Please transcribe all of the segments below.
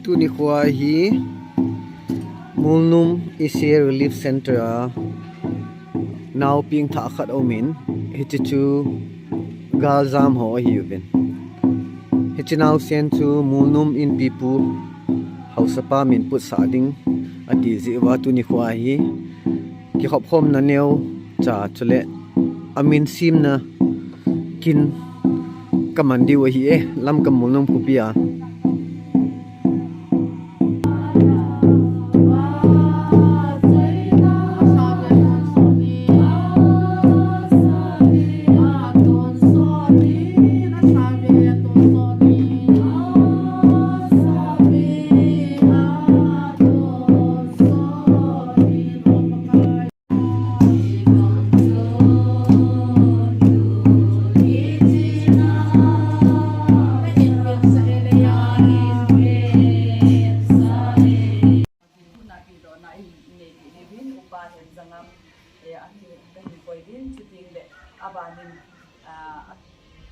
tu ni khwa hi Mulnum Isi Relief Center a now ping tha khat omin hichi chu galzam ho hi ben hichi now sen chu Mulnum in pipu hausapa min put sa ding ati zi wa tu ni khwa hi ki khop khom na neu cha chule amin sim na kin kamandi wa hi e lam kam Mulnum kupia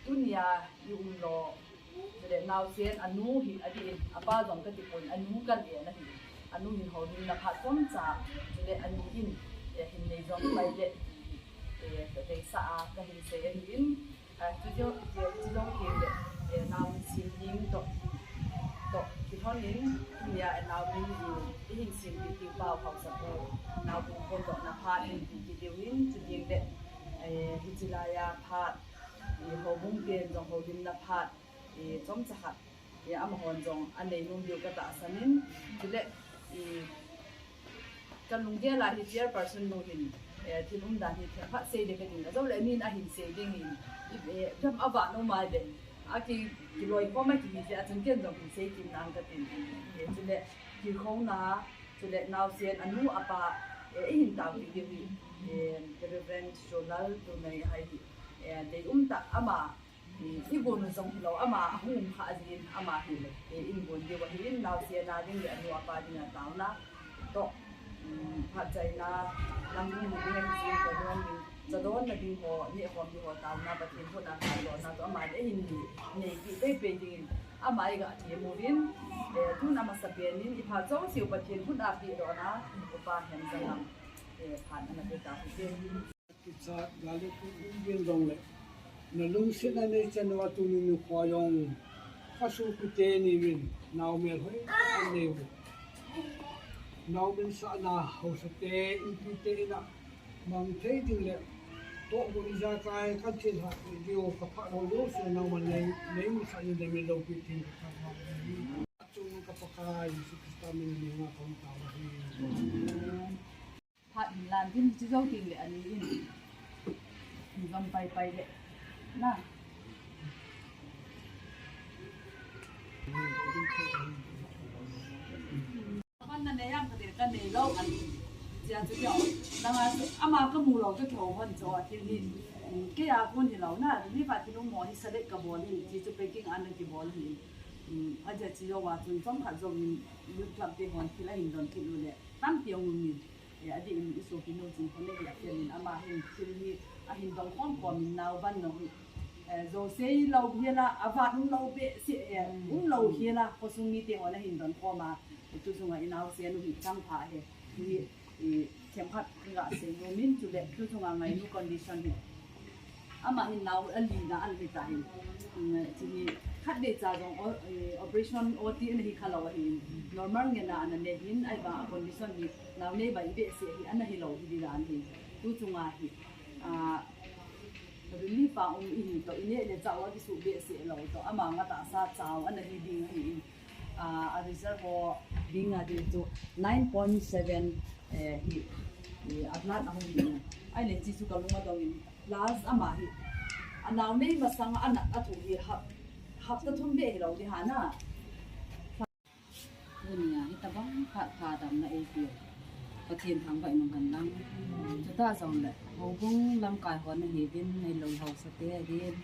dunia yung lo de now sen anu hi adi apa dong ka tipon anu kan e na hi anu hin ho din na phat som cha de anu in hin nei jong pai de de sa ka hin se in tu jo ke de now sin ning to ki thon ning dunia now ning hin sin ti pao phau sa ko now bu kon do na phat hin ti de win tu ding de hijilaya phat hồ bung tiền dòng hồ din na phat chom chahat am hon jong anei num dio ka ta sanin tile kan lung dia la hi chair person no hin thin dan hi phat se de ka din zo le min a hin se ding hin dam ava no mai de aki ki loi ko ma ki hi se atun ken jong se kin nang ka tin tile ki khong na tile now sen anu apa hin taw ki hi reverend solal to nei hai de ta ama ibon zong lo ama hum kha azin ama hi le in bon de wa hin naw sia na ding de anu apa ding ta na to phat chai na lang ni ni hen sin ko don ni za don na ding ho ni ho mi ho ta na ba tin ho na ha lo na to ama de hin ni nei ki pe pe ding ama ai ga ti mo bin tu na ma sa pe ni i pha chong siu pa tin hu da pi do na pa hen zang phan na pe ta hu sa gali ku bin dong le na lung sit na nei chen wa tu ni nu khwa yong kha su ku te ni win naw mel hoi nei naw bin sa na ho sa te in pi te na mang the ding le to bu ni za kai ka chen ha dio ka pha ro lo su naw man nei mu sa ni de me lo pi tin ka ma chung ka pa kai su ka min ni nga kom ta wa hi phat lan tin chi zo ting le ani in ngam pai le na kan na ne yang ka de kan nei lo an ja chu yo dang a ama ka mu lo ka tho hon cho ti ni ke ya kon ni lo na ni ba ti lo mo hi sa de ka bo ni ji chu pe king an ki bo ni a ja chi yo wa chun som kha zo ni lu club de hon ti la hin don ti lu le tam piong ni adi in iso pino jing ko le ya ken ama hin silhi a hin dong khom ko min naw ban no zo sei lo hiela awa nu lo be se lo hiela ko sung ni te wala hin don ko ma tu sunga inaw se nu hi chang pha he ni chem phat nga se no min chu le tu sunga ngai nu condition hi ama hin naw ali na al ve ta hin ti khat de cha dong operation ot ni hi khala wa hin normal nge na an ne hin ai ba condition ni naw ne ba ibe se hi an hi lo hi di ran hi tu chunga hi relief pa hi to ine le cha wa ki su be se lo to ama nga ta sa chaw an hi ding hi a result ho ding a de to 9.7 hi atlat a hi ai le chi su ka lunga dong plus ama hi anaw ne ma sang an a thu hi hap ta thum be hi lo di hana dunia ita bang pha dam na e pi ka thien thang bai nong han lang ta zong le ho bung lam kai hon na he bin nei lo ho sa te din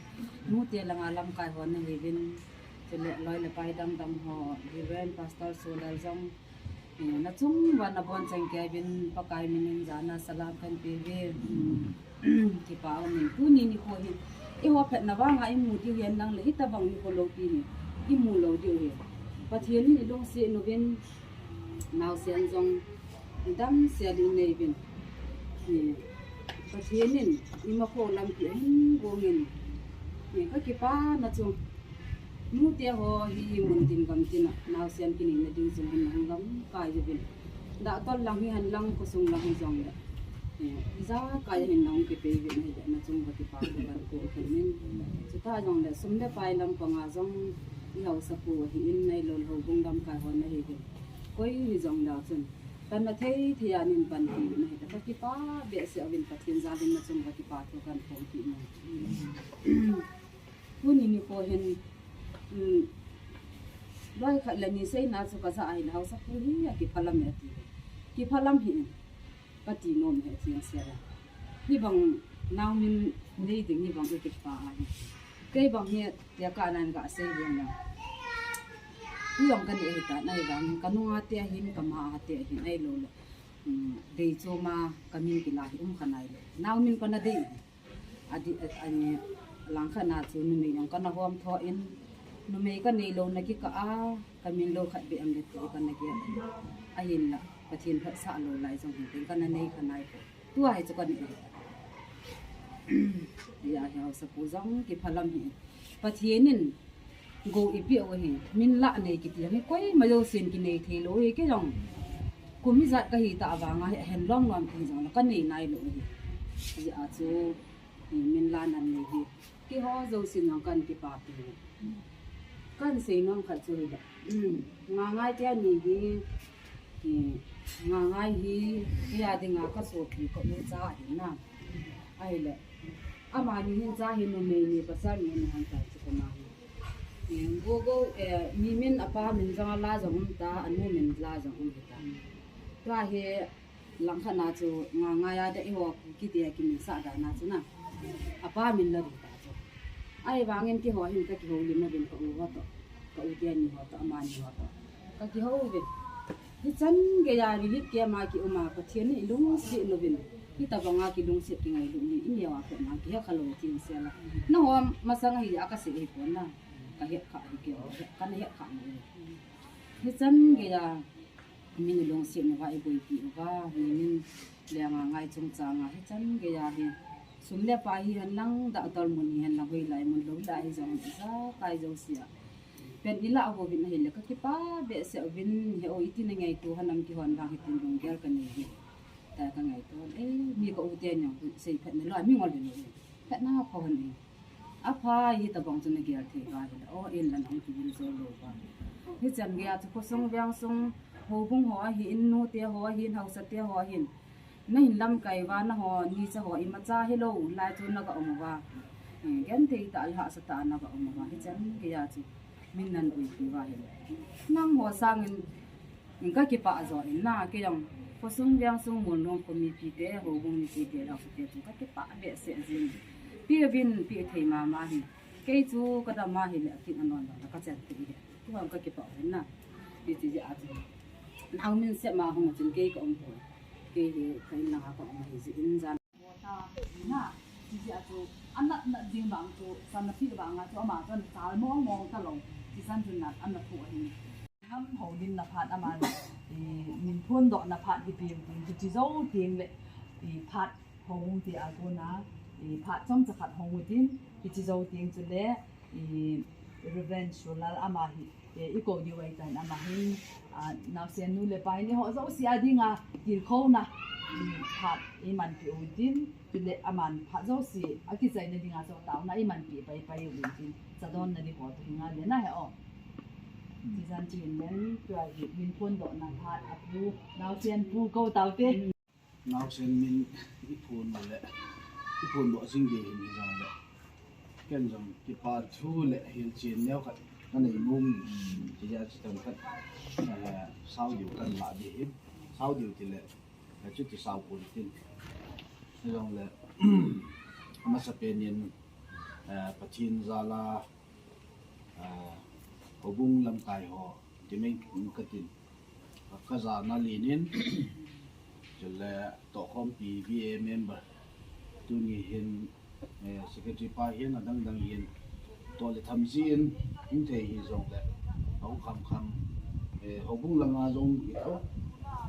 mu te langa lam kai hon na he bin te le loi le pai dam dam ho reverend pastor solar zong na chung wan na bon chang ke bin pakai min jana salam kan pe ve ki pa ni tu ni ni ho hi e ho phet na wa nga i mu ti hian nang le ita bang ni ko lo pi ni i mu lo dio he pathian ni long si novin nào sen jong dam se ding nei bin ni pathian ni ima ko lam pi go ngin ni ka ki pa na chung mu te ho hi mun tin gam tin nào sen ki ni na ding sung hin hang gam kai je bin da tol lang hi han lang ko sung lang hi jong le za kai hin nong ki pe bin hi na chung ba ki pa ko ban ko khen min chu ta jong le sum le pai lam pa nga jong i hau sa pu hi in nei lol ho bung dam kai hon na hi bin koi hi jong da chun tan na thei thia nin ban hi na hi ta ki pa be se avin pathin za bin na chung ba ki pa ko kan ko ki na hu ni ko hen loi khat la ni sei na chu ka sa ai na hau sa pu hi ya ki phalam ya ti ki phalam hi pati nom he thian se la hi bang naw min nei ding ni bang ki pa ai cây bằng hiện thì cả này cả xây dựng là uang kan ni ta nai bang kanunga te hin kama te hin ai lo le de choma kamin ki la khanai le naw min pana de adi ani lang khana chu nu mi yang kana hom tho in nu me ka nei lo na ki ka a kamin lo khat be am le te kan na ki a hin la pathin pha sa lo lai jong hin te kan nei khanai tu ai chu kan ni ya ya sa pu zong ki phalam hi pathienin go ipi o hi min la nei ki ti mi koi ma yo sin ki nei the lo hi ke jong ku mi zat ka hi ta awanga hen long lam ki jong la kan nei nai lo hi ji a chu min la nan nei hi ki ho zo sin ngam kan ki pa pi kan sei nong kha chu da nga ngai te ni hi nga ngai hi ya de nga ka so ki ko ni cha hi na ai le ama ni hin cha hin no me ni pasar ni han ta chu ko ma hi go go mi min apa min jang la jong ta anu min la jong ta to he lang khana chu nga ya de ho ki te ki min sa da na chu na apa min la ta chu ai wangin ki ho hin ka ki ho lim na bin ko ho to ka u tian ni ho to ama ni ho to ka ki ho be hi chan ge ya ri hit ke ma ki uma ka thien ni lung si no bin ki ta banga ki lung se ki ngai lung ni in ya wa ko ma ki ha khalo tin se la no hom masang hi aka se hi pon na ka he kha hi ke ka ne he kha ni hi chan ge ya min lung se no wa i boi pi wa min le nga ngai chung cha nga hi chan ge ya hi sum le pa hi han lang da tol mun hi han la hoi lai mun lo da hi jong sa kai jo sia pen ila ho bin hi le ka ki pa be se vin he o iti na ngai tu hanam ki hon wa hi tin dong gel ka ni hi ta ka ngai to mi ko u te nyang sei phet na lo mi ngol ni phet na pho han ni a pha hi ta bong chun na gel the ba hi o in lan hong ki bin zo lo ba hi chan ge a chu ko song wyang song ho bung ho hi in no te ho hi hau sa te ho hin na hin lam kai wa na ho ni cha ho i ma cha hi lo lai chun na ka om wa gen te ta al ha sa ta na ka om wa hi chan ge a chu min nan ui ki wa hi nang ho sang in ka ki pa zo in na ke yong ko sung yang sung mon long ko mi pi te ho bung ni pi te la su te chu ka ki pa be se jin pi bin pi thei ma ma hi ke chu ka da ma hi le ki anon la ka chen ti de tu ham ka ki pa hin na ti ti ja chu nang min se ma hong chin ke ko om ho ke he kai na ka om hi ji in jan ta na ti ja chu anat na ding bang chu san na pi bang nga chu ma chon ta mong mong ta lo ti san chun na an na thu hi ham ho din na phat ama min thun do na phat hi pi ti ti zo ting le phat hong ti a go na phat chom cha khat hong tin ti zo ting chu le revenge lal ama hi i ko di wai tan ama hi na se nu le pai ni ho zo si adi nga ti kho na phat i man pi u tin tu le aman phat zo si a ki chai na dinga zo taw na i man pi pai pai u tin cha don na di ho tu nga le na he o ti san chin len tu ai min phun do na phat a pu naw chen pu ko taw te nào xem mình ít phun rồi lệ ít phun độ sinh gì thì rằng lệ cái rằng cái pa thu lệ hiện trên neo khát cái này mum chỉ ra chỉ cần khát sao điều cần lạ gì sao điều thì lệ là chút thì sao cuốn tin rằng lệ mà sẽ bên nhìn pathin ra là họ bung làm tài họ thì mình cũng cái tin cái giá nó liền cho là tổ công PVA member tu ni hiền secretary pa hiền là đang hiền tổ le tham ziên in thể hi zong le au kham au bung langa zong ki to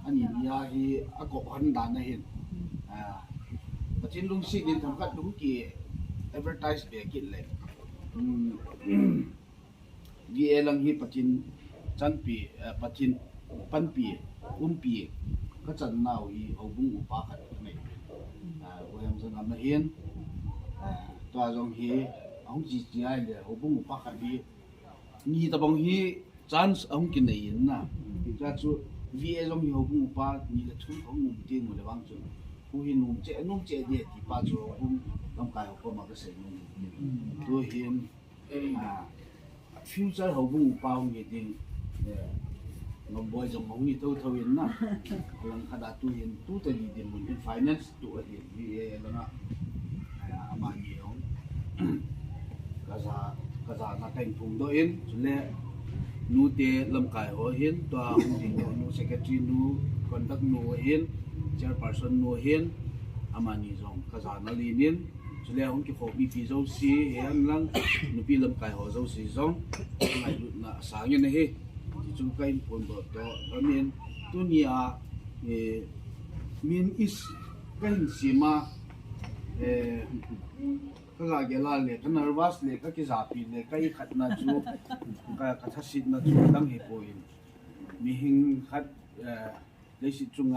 ani ya hi a ko han dan na hin pachin lung si din tham kat lung ki advertise be ki le gi elang hi pachin chan pi pachin pan pi pi ka chan nau hi au bung upa khat nei wem sang am na hin to zong hi ông chỉ ai để ông bung một phát đi ni ta bong hi chance ông kinh này na thì ra chú vì ông hiểu bung một phát ni là chú ông ngủ tiền một vang chú cú hi nung chế đi thì ba chú ông làm cái ông mà cái sự nung tôi hiện future ông bung một phát ông gì tiền ngom boy giống ông như tôi thôi na lần kada tôi hiện tôi tự đi tiền mình finance tôi hiện vì là mà nhiều kaza na kain phung do in chule nu te lam kai ho hin to hung ding nu secretary nu conduct nu hin chairperson nu hin amani jong kaza na linin chule hung ki khobi pi zo si hen lang nu pi lam kai ho zo si zong ngai lu na sang yin he chu kain phun do to amin tunia min is kain sima cái là cái là lệ cái nervous lệ cái zapi lệ cái khát na chú cái thắt xịt na chú đang hệ bồi mi hình khát lấy xịt chung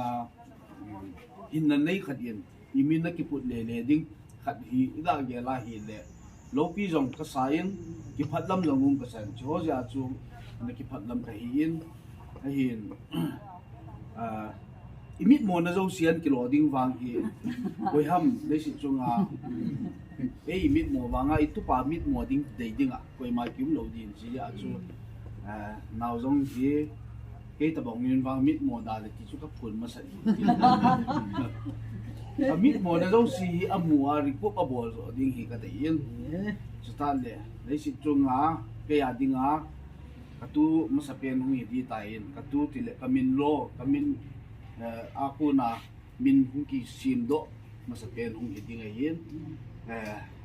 hình na này khát yên mi na kịp lệ lệ đinh khát hi là cái là hi lệ lâu pi dòng cái sai kịp phát lâm dòng cái sản chúa gia chú na kịp phát lâm cái hiền imit mo na zo sian kilo ding wang hi koi ham le si chunga imit mo wanga itu pa mit mo ding dei dinga koi mai kim lo din si a chu naw zong hi ke ta bong yin wang mit mo da le ti chu ka phun ma sa mit mo na zo si amu a ri ko pa bol zo ding hi ka dei yin chu ta le si chunga ke ya dinga katu masapen hu hi di tain katu ti le kamin lo kamin aku na min hung ki sim do masapen hung iding ayin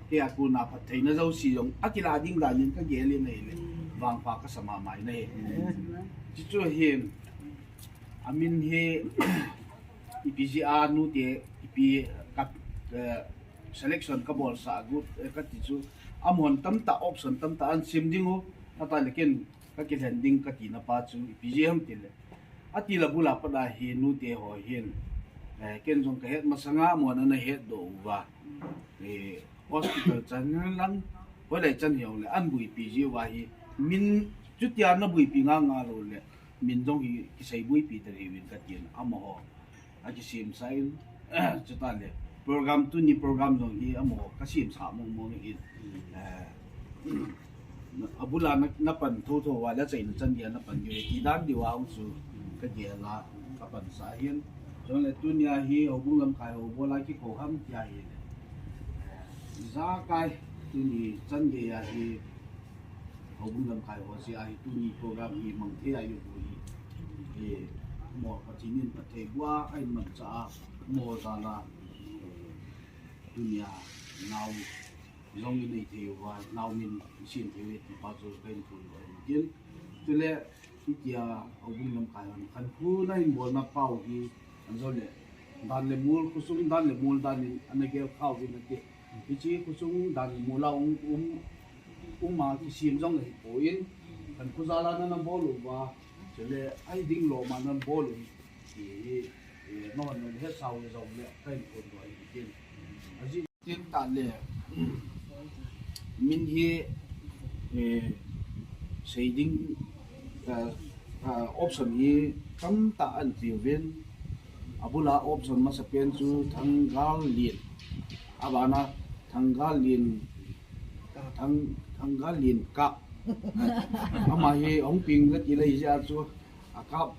ke aku na pathay na daw siyong akila ding danin ka geli na ile wang pa ka sama mai na chichu hin amin he ipga nu te ipi kat selection ka bol sa gut ka tichu amon tamta option tamta an sim dingo ata lekin ka kilanding ka tina pa chu ipga ham tile ati la bula pada hi nu te ho hin ken jong ka het masanga mo na het do wa hospital chan lang wala chan hiao le an bui pi ji wa hi min chutia na bui pi nga nga lo le min jong hi ki sai bui pi ta ri win ka tin amo ho a ki sim sai chuta le program tu ni program jong hi amo ka sim sa mo mo hi abula na pan tho tho wa la chai na chan dia na pan yu ki dan di wa ong su cái gì là các bạn xã hiến cho nên tu nhà hi ở vùng lâm khai ở vùng lại cái cổ hâm dài giá cái tu nhị chân gì hi ở vùng lâm khai ở si ai tu nhị program hi mang thế ai được thì một cái chính nên phải qua anh mình trả mua ra là tu nhà nào giống như này thì và nào mình xin thì bao giờ cái tu kiến tu lệ kia ở vùng lâm khai khăn khu này muốn na pau hi rồi lệ đàn lệ mul kusung đàn lệ mul đàn anh ấy kêu khao vì nó kì chỉ kusung đàn lệ mul là mà cái xiêm trong này bồi in khăn khu gia la nó bol và cho lệ ai đinh lò mà nó bol thì nó hết sau rồi lệ cái con rồi kia ở trên đàn lệ mình hi xây dựng option hi kam ta an piwin abula option ma sa pen chu thangal lin abana thangal lin ka ama hi ong ping la ki lai ja chu akap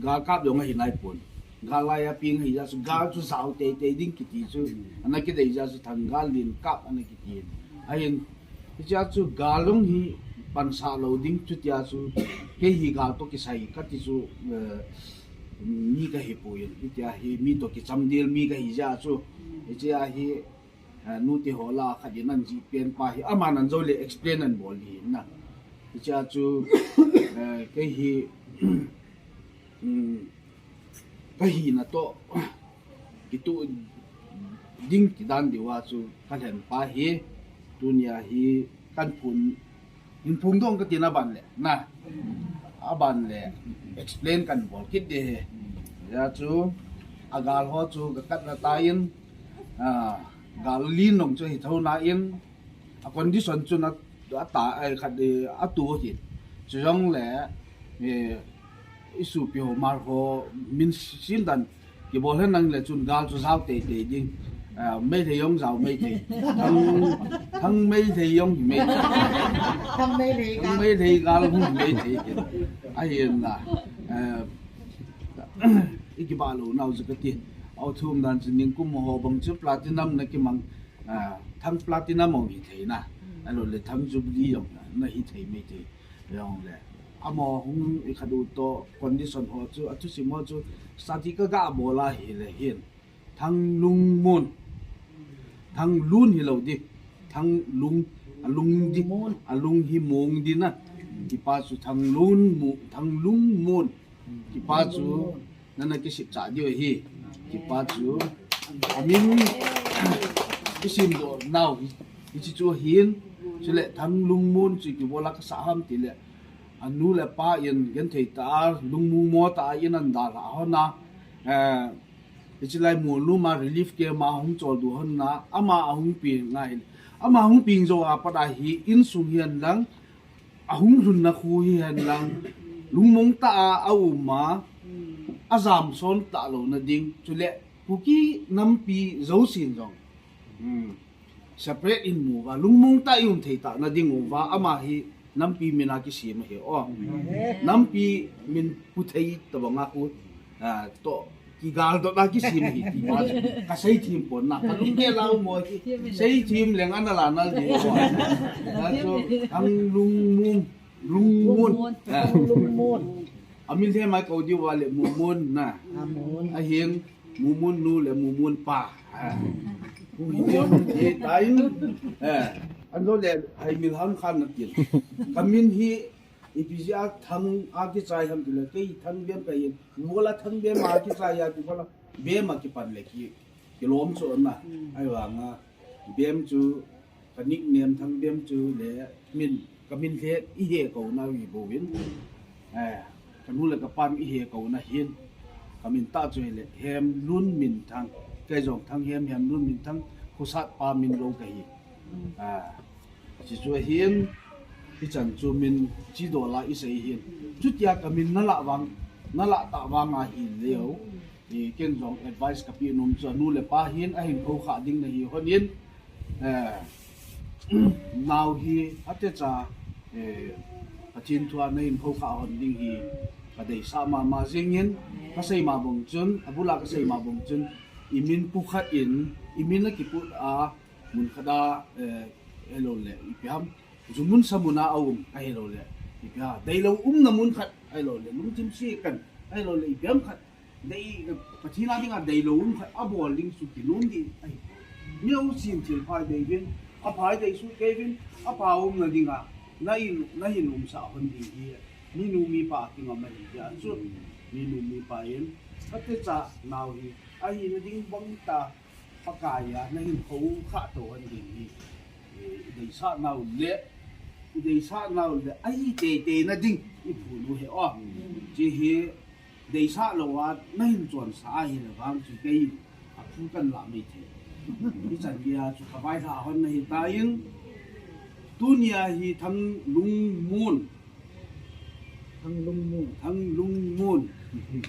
ga kap dong hi nai pun ga lai a ping hi ja chu ga chu sau te ding ki ti chu ana ki dei ja chu thangal lin kap ana ki ti ayin ja chu galung hi pan sa loading chu tia chu ke hi gal to ki sai ka ti chu mi ka hi poin tia hi mi to ki chamdil mi ka hi ja chu tia hi nu ti hola kha din an ji pen pa hi ama nan zo le explain an bol hi na จะจูcái hi cái hi na to cái tu ding cái đàn điều chu cái hiện pa hi dunia hi kan pun in phung dong cái tiền ban lệ na ban lệ explain kan bol kit de ya chu agal ho chu ka kat na tayin gal lin nong chu hi thau na in a condition chu na ta ai khat de a tu hi chu jong le isu pi ho mar ho min sin dan ki bol hen nang le chun gal chu zau te te ding mấy thầy ông giàu mấy thầy thằng mấy thầy ông thì mấy thằng mấy thầy gal không mấy thầy ai hiện là cái ba lô nào giờ cái tiền ao thum đàn chỉ những cung hồ bằng chữ platinum này cái mang thằng platinum ông thì thấy na anh rồi lấy thằng jubilee ông na hi thấy mấy thầy rồi là amo hung ikadu to condition ho chu atu simo chu statika ga bola hi le hin thang lung mon thang lun hi lo di thang lung di alung hi mong di na ki pa chu thang lung mon ki pa chu nana ki sip cha dio hi ki pa chu amin isim do now hi chu hin chu le thang lung mon chu ki bola ka sa ham ti le anu le pa yen gen thei ta lung mu mo ta yen an da la ho na ichilai mu lu ma relief ke ma hung chol du hon na ama ahung pi ngai ama hung ping zo a pada hi in sum hian lang ahung run na khu hian lang lung mong ta a u ma azam son ta lo na ding chule puki nam pi zo sin jong separate in mu wa lung mong ta yun thei ta na ding wa ama hi nam pi mina ki si ma he o nam pi min pu thei ta ba nga ku to ki gal do na ki sim hi ti ma ka sei thim pon na ka lung ke lau mo ki sei thim leng an la na di so na so ang lung mun amin the mai ko di wa le mu mun na a hieng mu mun nu le mu mun pa ku hi dio ti tai an do le hai mil han khan na ti kamin hi ipizia thang a ki chai ham ti le ke thang bem ka yin bola thang bem ma ki chai ya ti bola be ma ki pan le ki lom chu na ai wa nga bem chu ka nickname thang bem chu le min kamin the i he ko na wi bo win kanu le ka pam i he ko na hin kamin ta chu le hem lun min thang ke jong thang hem lun min thang khusat pa min lo ka hi chỉ cho hiền thì chẳng cho mình chỉ đồ lại ít xây hiền chút ya cả mình nó lạ tạo vang à hiền liều thì kiến dòng advice các bạn nôm cho nu le pa hiền ai hiền câu khả đinh này hơn hiền nào hi hấp tết cha cái thiên thua này hiền câu khả hơn đinh hi cái đấy sa mà riêng hiền cái xây mà bồng chân abula cái xây mà bồng chân imin pu khát in imin là kiput mun khada hello le ipiam zumun samuna awum hello le ipia dailo na mun khat hello le lum tim si kan hello le ipiam khat dei pathina dinga dailo khat abol ling su kinun di ai nyau sim til phai dei bin a phai dei su kevin a paum na dinga nai lum sa hon di hi ni nu mi pa kinga ma hi ya su ni nu mi pa yen atte cha naw hi ai na ding bang ta pakaya na hin khou kha to an din hi dei sa naw le ai te na ding i phu nu he o chi hi dei sa lo wa na hin chon sa hi le wang chi kei a phu kan la mai the i chan bia chu ka vai tha hon na hi ta yin dunia hi thang lung mun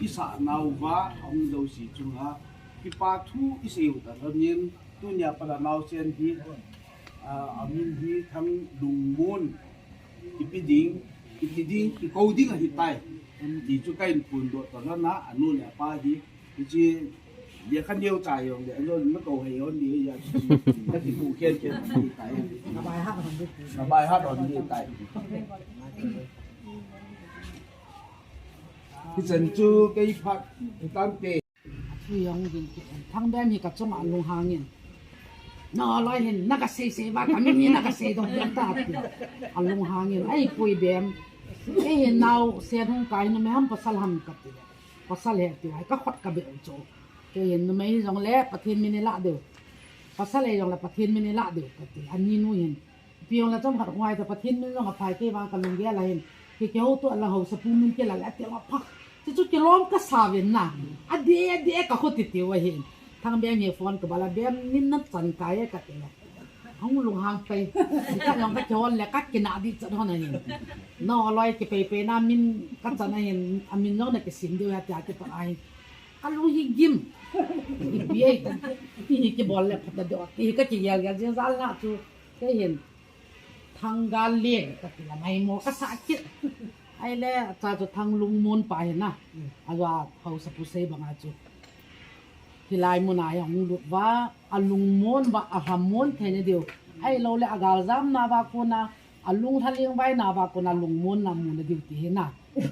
i sa naw wa ong do si chu ha ki pa thu i seu ta yin dunia pada naw chen hi amin hi thang lung mun ipiding ki coding a hi tai di chu kai pun do to na anu le pa hi chi dia khan deu chai yong de ro ma ko he on di ya ta ki pu khen hi tai bai ha on di tai ki chen chu kai phat tam ke thì ông nhìn thằng bên thì cả trong ăn luôn hàng nhìn nó nói hiện nó cái xe và cái mình nó cái xe đồng tiền ta anh lùng hàng hiện ai quỳ bèm cái hiện nào xe không cái nó mới ham pasal ham cái gì pasal hệ thì hay các hoạt cái bị chỗ cái hiện nó mới dòng lẽ bắt thiên mình lạ được pasal này dòng là bắt thiên mình lạ được cái gì anh nhìn nuôi hiện pion là trong hạt ngoài thì bắt thiên mình dòng là phải cái vàng cái lùng ghé là hiện cái hậu tụi là hậu sập mình cái là lẽ tiếng là phắc chứ chút cái lom cái sao vậy nè à đi cái khốt tiêu hiện thằng bé nhiều phone cái bà là bé nín nó chăn cái cái gì không lùng hàngไปcái lòng cái chôn là cắt cái nã đi cho nó này nó lôi cái pe na min cắt cho này mình nó này cái xin đưa ra cái ai cái lũ gì gim cái bia cái ball là phát được cái chỉ giờ cái riêng ra là chú cái hiện thằng gà liền cái là mày mua cái sạ chết ai lẽ cho thằng lùng môn phải na à và hậu sắp sẽ bằng chú hilai munai ang lut wa alung mon wa ahamon thene dio ai lo le agal zam na ba ko na alung thaling vai na ba ko na lung mon na mun dio ti na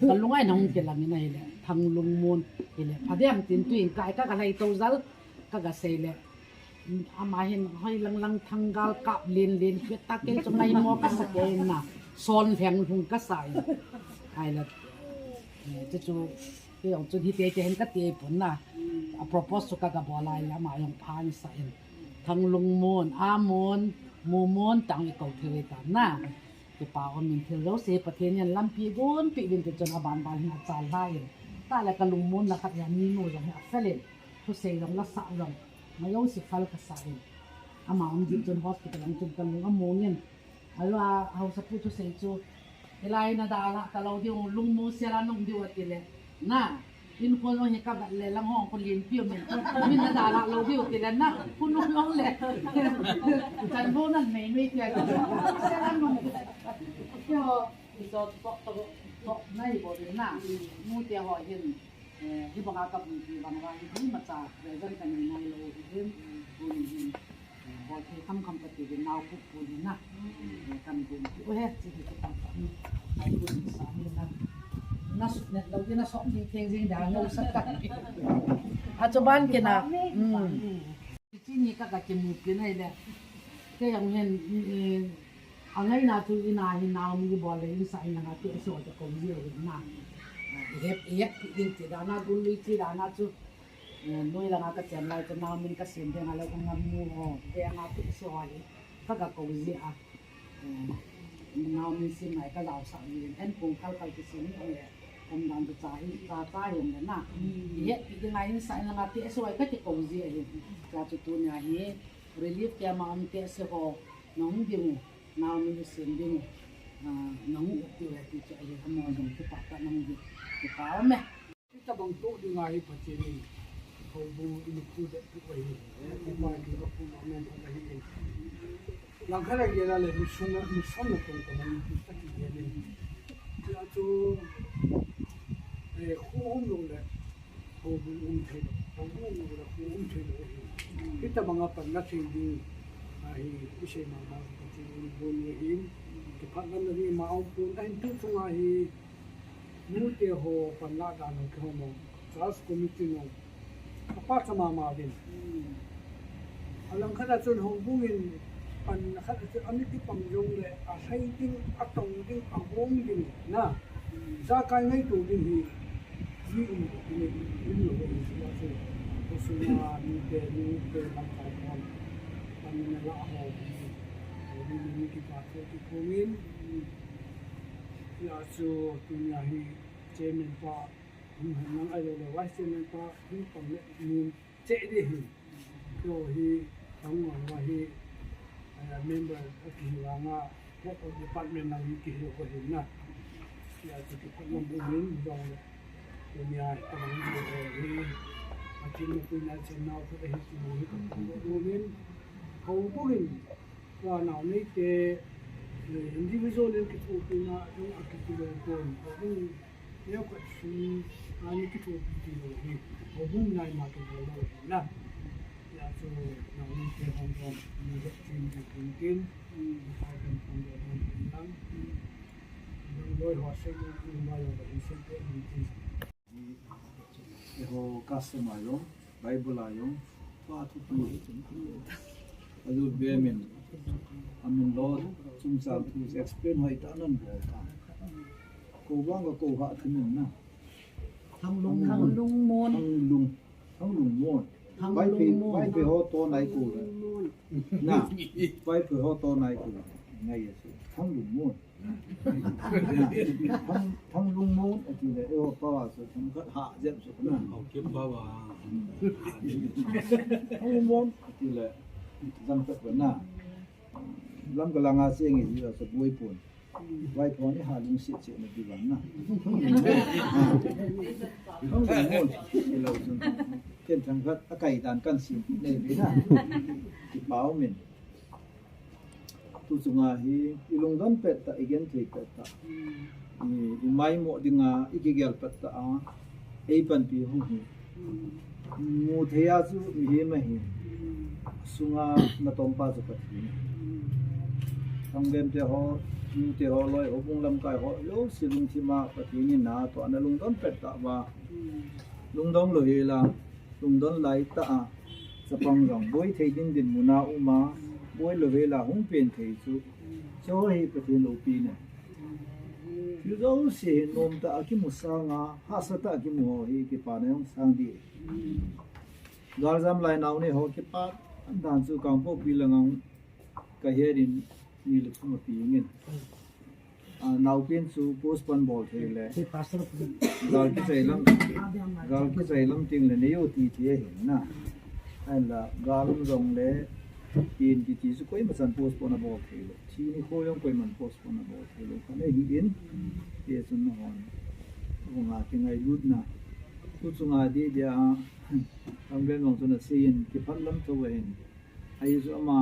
kalung ai nong ke lang nei le thang lung mon ile phadem tin tuin kai ka lai to zal ka ga sei le ama hin hoi lang thang gal kap len ke ta ke chong nai mo ka sa ke na son theng hung ka sai ai la chu cái ông chú thì thế cái cái tiền vốn là propose cho các bộ lại là mà ông phán sai thằng lùng môn môn mù môn tăng cái cầu thuê ta na cái bảo ông mình theo dấu xeประเทศเนี่ยลำปีบุญปีเป็นจนอาบานหัวใจได้แต่ละกันลงมนละครับอย่างนี้โน่ยังเฟลทุเสียงละสะลงมาโยสิฟัลก็สายอามาองจนฮอสพิทอลจนกันลงมนเนี่ยเอาว่าเอาสักพูดทุเสียงจูเวลาอินาดาละแต่เราเดียวลุงมูเสียละน้องเดียวติเลยน่ะอินคนเราเห็นกับเลยละห้องคนเรียนเปี่ยมเนี่ยมินดาละเราเดียวติเลยน่ะคุณน้องน้องเลยจันโบนั่นไม่เกี่ยวกับเสียละน้องเที่ยวจะตกในบริเวณน่ะมูเตียหอยเห็นที่บอกกับที่บางวันที่มาจากเรื่องกันในโลกเรื่องบุญเห็นพอที่ทำคำปฏิบัตินาวผู้บุญน่ะกันบุญโอ้เฮ้ที่ที่ต่างๆในบุญสามีนั้นnasเราที่นัสองจริงจริงด่าเราสักกันอาจจะบ้านกันนะที่นี่ก็จะมีกินให้เลยก็ยังเห็นอะไรนะตัวอินาหินาวมีบอลเลยอินไซน์นะที่สวนจะคงเยอะนะเฮ็บดิ้งที่ด้านนั้นกุลีที่ด้านนั้นจู่น้อยละก็จะไล่จะนาวมันก็เสียงเดียงอะไรก็งามงูเดียงอะไรที่สวนก็คงเยอะนาวมีสิ่งไหนก็เราสั่งเองเอ็นคงเข้าไปที่สิ่งนี้เลยผมดันจะจ่ายเห็นเลยนะเฮ็ดยังไงใส่ละงาที่สวยก็จะคงเยอะเลยจะจุดตัวเนี่ยเฮ็ดrelief แกมาอันเตะเสียก็น้องดิ้งนาวมีสิ่งดิ้งน้องอุดอยู่ที่จะยังทำอะไรที่ปากกันน้องดิ้งที่ป่าวไหมที่ตะบังโต๊ะดีไงปัจจัยนี้เขาดูอินฟูเด็กทุกวัยที่มาที่เราพูดมาเนี่ยอะไรเองหลังคาเรียนอะไรมีช่วงตรงกันมันมีสักกี่เดือนที่อาจูคู่ลงเลยคู่เทลคู่ลงเลยคู่เทลที่ตะบังอัปนัดสิ่งดีไอ้ไม่ใช่มาปัจจัยนี้บนเรื่องที่พักกันเลยมาเอาปูนไอ้ทุกช่วงไอ้มูเตโฮปันลาดานของเขาโมทรัสคอมมิตี้โนapa sama mawin alang kada chun hong bungin pan kada chun ami ti pangjong le a sai ting atong ding pangong ding na sa kai ngai tu ding hi ni lo ni ya se ko su na ni te ban kai kon pan na la ho ni ki pa ti komin ya su tu nya hi chairman pa nang ai le vice chairman pa hi pang le mun che de hi to hi tang wa hi member of the nga head of department na ki hi ko hin na ya ti ko mo buin dong le to nya tang ni hi a ti mo ku na chen na ko hi ti mo hi ko buin ko buin wa na ni te individual ki to ku na dong a ki ti le ko nếu có sự anh cái chỗ thì thì ở vùng này mà cái đó là là cho nó đi theo phong trào như vậy trên cái kinh tế hai bên phong trào phong trào đôi họ sẽ dùng bao giờ để xem cái gì thì họ customer yo bible yo qua thu tu adu bemin amin lo chung sa tu explain hoi ta nan bo ka ko bang ko ha thimin na thằng lung môn thang lung mon vai pe ho to nai ku na vai pe ho to nai ku ngai ya thang lung mon thang lung mon ati le o pa wa so thang khat ha jem so na học kiếm ba bà thang lung mon ati le zam khat wa na lam ka langa se ngi ji so boi pon vai pon ni ha lung si che na di wan na thang lung mon ni lo so ken thang khat akai dan kan sim nei bi na ki pau min tu sunga hi ilung dan pet ta igen thei pet ta i mai mo dinga ikigel pet ta a ei pan pi hu hi mu theya chu mi he ma hi sunga na tom pa chu pat hi tang lem te ho mu te ho loi opung lam kai ho lo silung thi ma pat hi ni na to ana lung dan pet ta wa lung dong lo hi la lung don lai ta a sapang rong boi thei din muna uma boi lo ve la hung pen thei chu cho hi pathin lo pi ne yu zo se nom ta ki musanga ha sa ta ki mo hi ki pa ne ong sang di gar jam lai naw ne ho ki pa dan chu kam po pi langang ka herin ni lu chu pi ngin naw pen chu post pan bol thei le gal ki chai lam ting le ne yo ti the hin na ai la gal rong le in ki chi su koi ma san post pon a bol thei lo chi ni ko yong koi man post pon a bol thei lo ka ne hi in ye sun no hon ko nga ti ngai lut na tu chu nga di dia am le nong chuna sin ki phan lam to wen ai su ama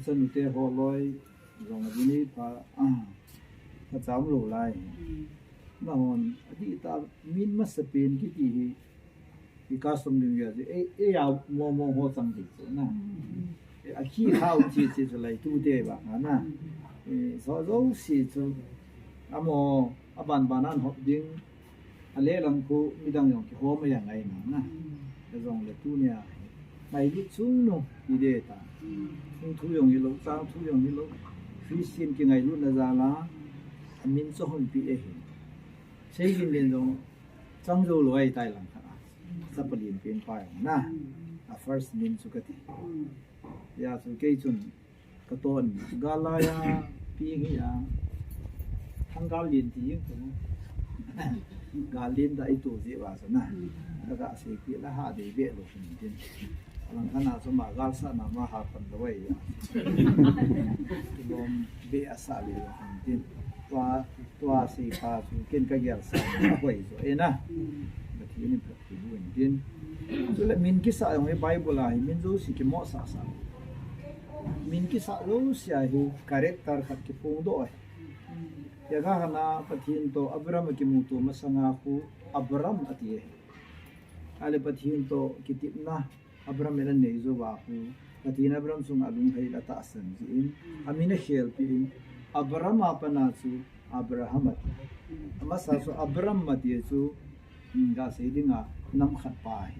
san te ho loi rong a ni pa ka cham lo lai na hon adi ta min ma sa pen ki ti hi ki ka som ding ya e ya mo ho sang di na a khi khao chi chi lai tu de ba na so zo si chu amo aban banan hop ding ale lang ko midang yong ki ho ma yang ai na de zong le tu nia mai li chung no ki de ta thu yong yi lo sang thu yong yi lo Christian ki ngai lu na za la min so hon pi e hin sei gin den dong chang zo lo ai tai lang kha sa palin pen pa na a first min chu ka ti ya su ke chun ka ton galaya pi hi ya hangal lin ti ko galin da itu je wa sa na daga se pi la ha de be lo hin tin lang kana so ma gal sa na ma ha pan lo ya lom be asa le lo hin tin tua si pa su ken ka gyal sa hoi so ena ba thi ni phat ti bu tin so le min ki sa yong e bible ai min zo si ki mo sa min ki sa lo sia hi character khat ki pung do ai ya ga na pathin to abram ki mu to masanga khu abram ati ale pathin to ki tip na abram ela nei zo wa khu pathin abram sung alung hai la ta san ji in amina khel pi abram apana chu abraham ama sa so abram mati chu ga se dinga nam khat pa hi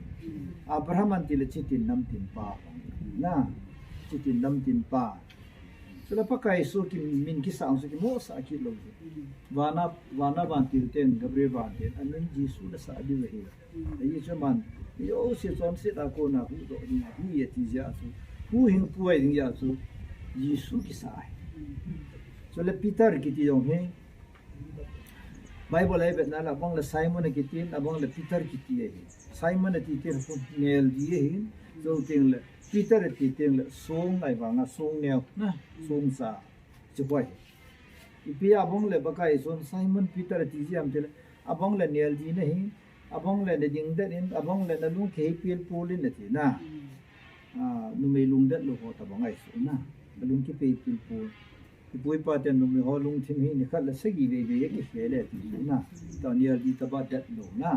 abraham an til chitin nam tin pa na chitin nam tin pa so la pakai so ki min ki sang so ki mo sa ki lo wana ban til ten gabre ban ten anan jisu la sa di we ai chu man yo se chom se ta ko na hu do ni hu ye ti ja su hu hin pu ai ding ja su jisu ki sa so le peter ki ti yong he bible ai bet na la bang la simon ki tin abang la peter ki ti he simon ti ti fu nel di he so ting le peter ti ting le song ai wanga song neo na song sa chu bai ipi abang le bakai son simon peter ti jam te abang la nel di na he abang la ding da in abang la na lung ke pil pulin na ti na nu me lung da lo ho ta bangai so na lung ki pe pil pul pui pa ten nu me ho lung thim hi ni khat la sagi ve ve ki he le ti na ta nier di ta ba dat lo na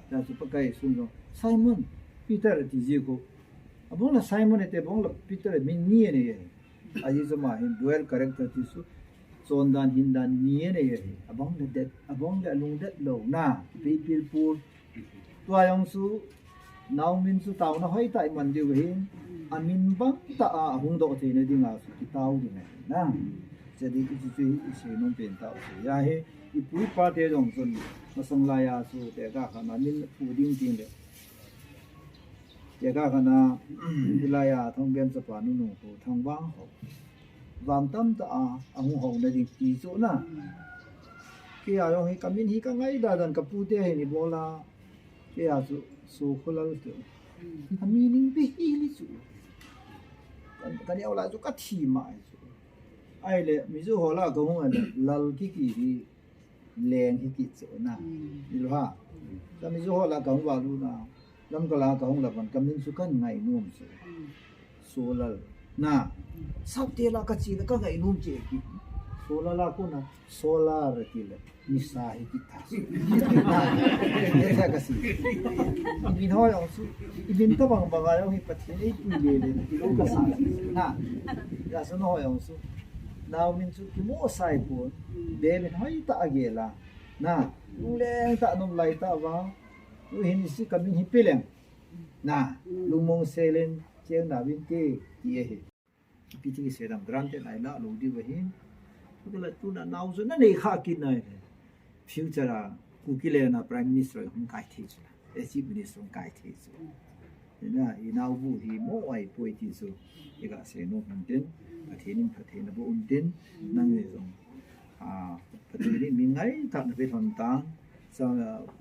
da su pa kai sun lo simon peter ti ji ko abong la simon ete bong la peter min ni ne ye aji so ma hin dual character ti su son dan hin dan ni ne ye abong la lung dat lo na pe pil pul tua yong su nào min su tàu nó hơi tại mình điều hi amin bang ta hung độ thì này đi ngào cái tàu đi này na jadi cái sự nông tiền tàu thì ya he ipui pa te dong sun masang laya su te ka khana min pu ding ting de te ka khana laya thong bem sa pa nu nu ho thong wang ho wang tam ta ang ho na ding ti so na kia yo hi kamin hi ka ngai da dan ka pu te hi ni bola kia su su khulal tu ami ning be hi li su kan ya la su ka thi mai su ai le mi su ho la ko hong lal ki ki hi leng hi ki su na ni lo ha ta mi su ho la ka hong wa lu na lam ka la ka hong la ban kamin su kan ngai nuam su so lal na sab te la ka chi la ka ngai num che ki so la ko na solar ki le ni sa hi ki ta ni sa ka si ibin ho yong su ibin to bang bang ayong hi pathin ei tu le le ki lo ka sa na ya so no ho yong su now min su ki mo sai pu de min hoi ta agela na le ta nom lai ta wa u hin si ka min hi peleng na lumong selen cheng na bin ke ye he pi ti se dam granted ai la lo di wa hin tu la tu na now so na nei kha kin nai future ku ki le na prime minister hum kai thi chu e chief minister hum kai thi chu na i now bu hi mo ai poi ti su e ga se no hum tin pathin pathin bo un tin nang e zong pathin ni mingai ta na pe thon ta sa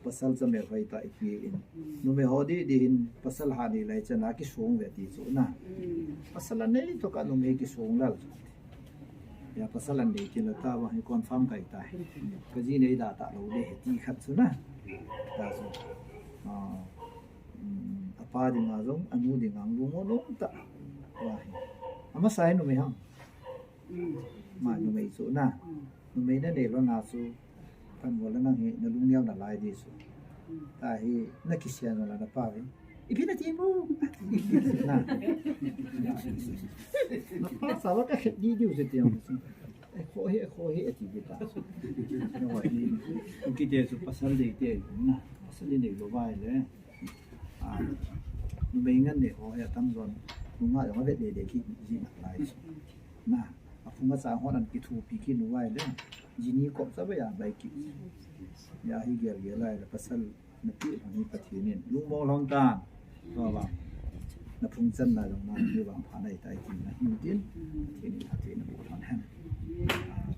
pasal sa me phai ta pi in no me hodi din pasal ha ni lai chana ki song ve ti chu na pasal nei to ka no me ki song lal ya pasalan de kin ta wa hi confirm kai ta ka ji nei da ta lo de ti khat su na ta su apa di ma zong anu di ngang lu mo no ta wa hi ama sai no me hang ma no me su na no me na de lo na su pan wo la na hi na lu nyao na lai di su ta hi na ki sia no la na pa ve ipina ti mo na sa wa ka khet di di se ti ang ko he ti bi ta no wa ni ki te su pasal de te na pasal de lo vai le no me ngan de ho ya tam zon nu nga yo ve de ki ji na lai na a phung ga sa ho nan ki thu pi ki nu vai le ji ni ko sa ba ya bai ki ya hi ge lai la pasal na pi ni pa thi ni lu mo long taว่านับพุ่งเส้นอะไรลงมาคือวางผ่านในใจจริงนะยูทินที่นี่ที่นี่บุคคลแห่ง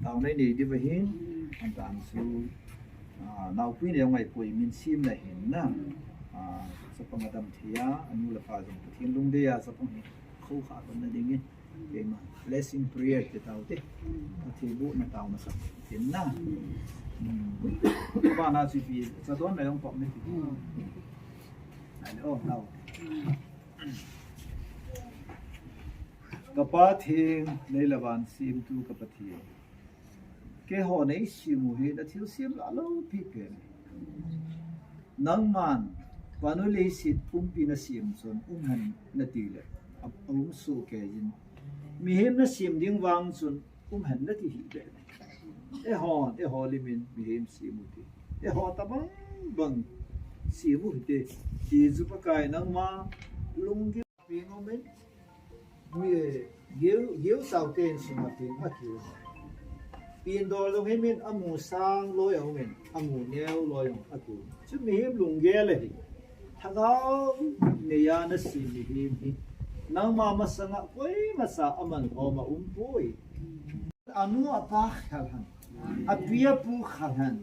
ตอนนี้ดีไปเห็นอันต่างสู่นาวพี่เนี่ยยังไงป่วยมินซิมได้เห็นนะสปงดำเทียอันนู้นละพาจงที่ลุงเดียสปงคู่ขาคนนั้นอย่างงี้เก่งมา blessing prayer จะเท่าที่ที่บุญมาเท่ามาสักเห็นนะบ้านอาชีพสะดวกในองค์ประกอบนี่โอ้เรากระปาทิงในละวันซิมตูกระปาทิงแกหอในซิมูเฮดทิวซิมละลูพิกเกนนังมันปานุเลสิตปีนซิมส่วนหันนาทีเลยสู้แกยินมีเห็นนซิมดิ้งวางส่วนหันนาทีหิเบหอลิมินมีเห็นซิมูทีหอตะบังsi mu te ti zu pa kai nang ma lung ge pi ngo men mi geu sau ten su ma pi ma ki pin do lo he men amu sang lo yo men amu neo lo yo atu chu mi hem lung ge le hi tha ga ne ya na si mi hi nang ma ma sanga koi ma sa aman ho ma poi anu apa khal han apia pu khal han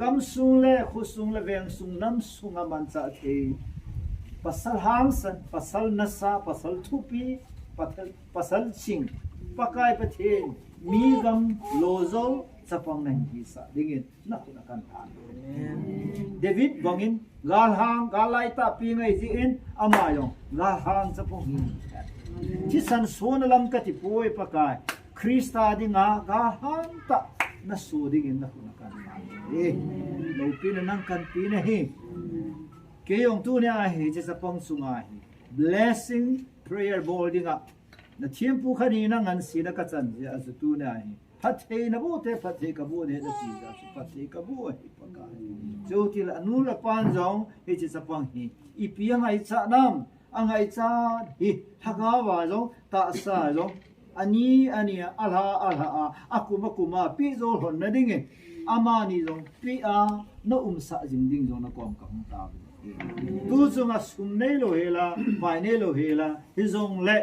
gam sung le khu sung le veng sung nam sung aman cha the pasal hang san pasal nasa pasal thupi pasal sing pakai pathin mi gam lozo chapang nang hi sa dingin na kuna kan than David bangin gal hang galai ta pi ngai ji in amayong gal hang chapong hi chi san son lam ka ti poi pakai Krista dinga gal hang ta na su dingin na kuna kan lo pin nang kan pin hi ke yong tu nya hi je sa pong sunga hi blessing prayer boarding up na thiam pu khani na ngan si na ka chan je as tu nya hi พัดเทนะบูเทพัดเทกับบูเนี่ยจะจีจ้าพัดเทกับบูให้ปากายโจที่ละนู้นละปานจงเฮจิสปังฮีอีเปียงไอชะน้ำอังไอชาฮีฮักาวาจงตาสาจงอันนี้อัลฮาอากุมาปีโจหนนะดิ้งอามานี่จงปีอาโนสะจิงดิ้งจงนะกอมกับตาตูจงอาสุมเนโลเฮลาไปเนโลเฮลาฮิจงเละ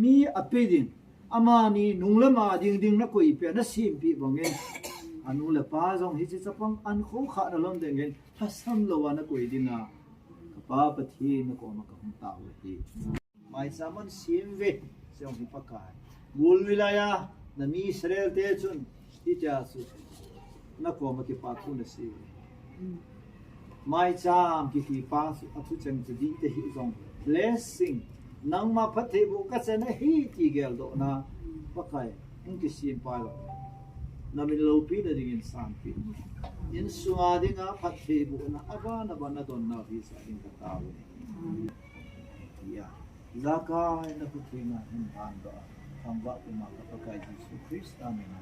มีอภิดินอามานี่นุ่งละมาดิ้งนะกุยเปียนะซิมปีบังเงอันนู้นละป้าจงฮิจิสปังอันคุ้มขาดละล้นเดงเงถ้าซ้ำละวันนะกุยดินะกับป้าปะทีนะกอมกับตาเวทีไม่สามารถซิมเวจงฮิปกายบูลวิลายานะมีอิสราเอลเตจุนที่จะสุนักกอมกับปาทุนสิไม่จำกิที่ป้าสุอัตุจังจะดีแต่ฮิจง blessing นังมาพัฒบุกัสนะฮีที่เกลโดนะปากายอุนกิสิมไปแล้วนามิโลปีนะดิ่งสามปีอินสุอาดิ่งอ่ะพัฒบุนะอาบานะบานะดอนนาวิสาดิ่งตาวุยาzakay na kutinga hintando tamba kumakapagay Jesus Christ amin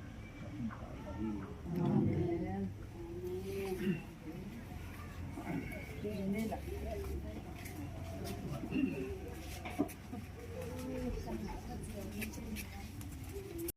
Amen.